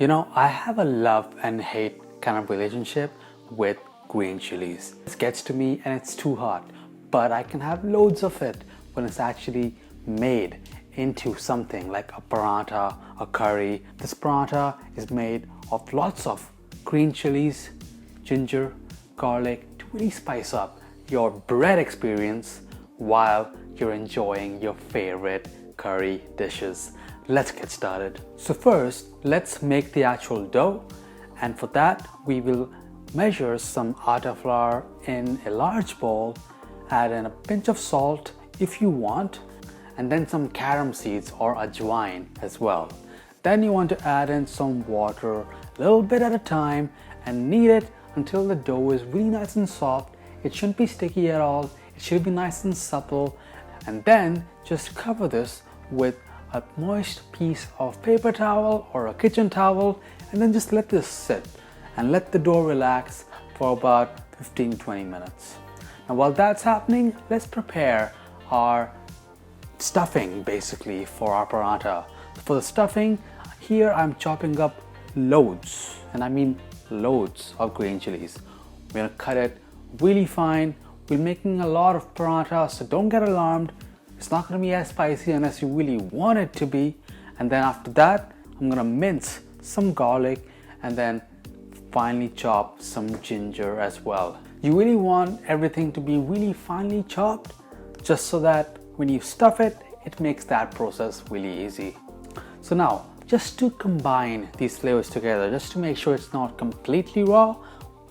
I have a love and hate kind of relationship with green chilies. It gets to me and it's too hot, but I can have loads of it when it's actually made into something like a paratha, a curry. This paratha is made of lots of green chilies, ginger, garlic to really spice up your bread experience while you're enjoying your favorite curry dishes. Let's get started. So first, let's make the actual dough, and for that we will measure some atta flour in a large bowl, add in a pinch of salt if you want, and then some carom seeds or ajwain as well. Then you want to add in some water, a little bit at a time, and knead it until the dough is really nice and soft. It shouldn't be sticky at all, it should be nice and supple, and then just cover this with a moist piece of paper towel or a kitchen towel, and then just let this sit and let the dough relax for about 15-20 minutes. Now while that's happening, let's prepare our stuffing basically for our paratha. For the stuffing, here I'm chopping up loads, and I mean loads of green chilies. We're gonna cut it really fine. We're making a lot of paratha, so don't get alarmed. It's not going to be as spicy unless you really want it to be. And then after that, I'm going to mince some garlic and then finely chop some ginger as well. You really want everything to be really finely chopped, just so that when you stuff it, it makes that process really easy. So now, just to combine these flavors together, just to make sure it's not completely raw,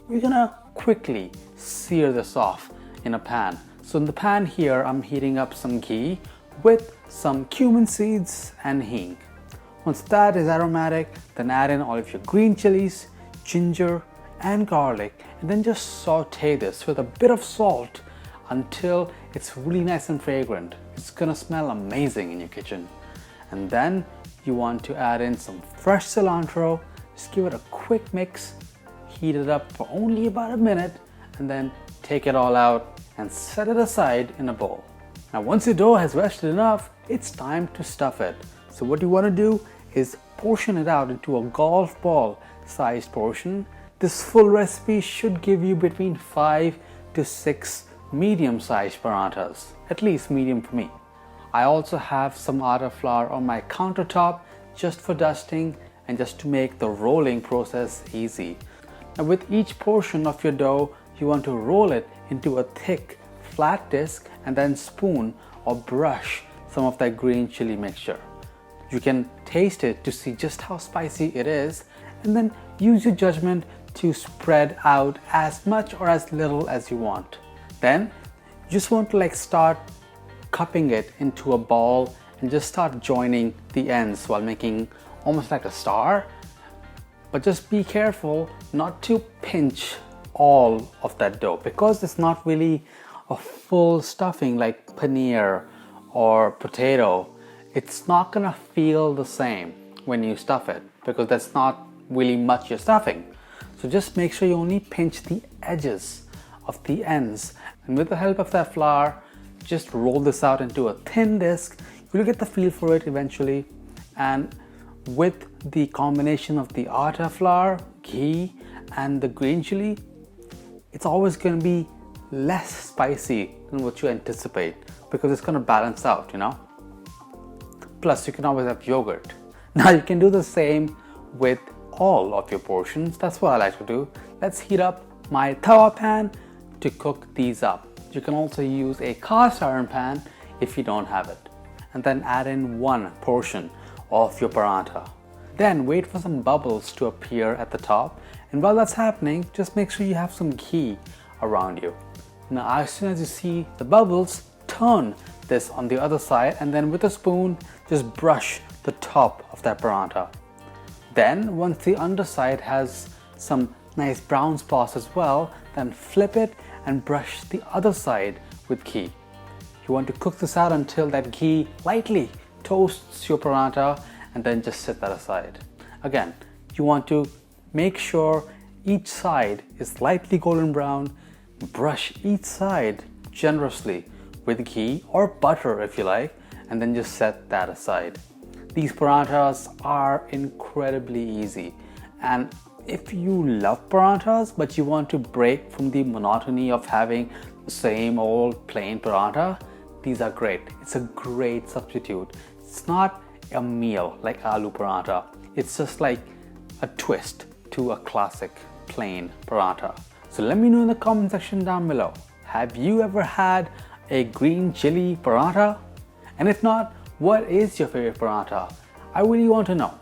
we're going to quickly sear this off in a pan. So in the pan here, I'm heating up some ghee with some cumin seeds and hing. Once that is aromatic, then add in all of your green chilies, ginger and garlic, and then just saute this with a bit of salt until it's really nice and fragrant. It's gonna smell amazing in your kitchen. And then you want to add in some fresh cilantro, just give it a quick mix, heat it up for only about a minute, and then take it all out and set it aside in a bowl. Now once your dough has rested enough, it's time to stuff it. So what you want to do is portion it out into a golf ball sized portion. This full recipe should give you between 5 to 6 medium sized parathas, at least medium for me. I also have some atta flour on my countertop just for dusting and just to make the rolling process easy. Now with each portion of your dough, you want to roll it into a thick flat disc and then spoon or brush some of that green chili mixture. You can taste it to see just how spicy it is, and then use your judgment to spread out as much or as little as you want. Then you just want to start cupping it into a ball and just start joining the ends while making almost like a star. But just be careful not to pinch all of that dough, because it's not really a full stuffing like paneer or potato. It's not gonna feel the same when you stuff it, because that's not really much you're stuffing. So just make sure you only pinch the edges of the ends, and with the help of that flour, just roll this out into a thin disc. You'll get the feel for it eventually, and with the combination of the atta flour, ghee and the green chili, it's always going to be less spicy than what you anticipate, because it's going to balance out, Plus you can always have yogurt. Now you can do the same with all of your portions. That's what I like to do. Let's heat up my tawa pan to cook these up. You can also use a cast iron pan if you don't have it. And then add in one portion of your paratha. Then wait for some bubbles to appear at the top, and while that's happening, just make sure you have some ghee around you. Now as soon as you see the bubbles, turn this on the other side, and then with a spoon just brush the top of that paratha. Then once the underside has some nice brown spots as well, then flip it and brush the other side with ghee. You want to cook this out until that ghee lightly toasts your paratha, and then just set that aside. Again, you want to make sure each side is lightly golden brown. Brush each side generously with ghee or butter if you like, and then just set that aside. These parathas are incredibly easy, and if you love parathas but you want to break from the monotony of having the same old plain paratha, these are great. It's a great substitute. It's not a meal like aloo paratha. It's just like a twist to a classic plain paratha. So let me know in the comment section down below. Have you ever had a green chili paratha? And if not, what is your favorite paratha? I really want to know.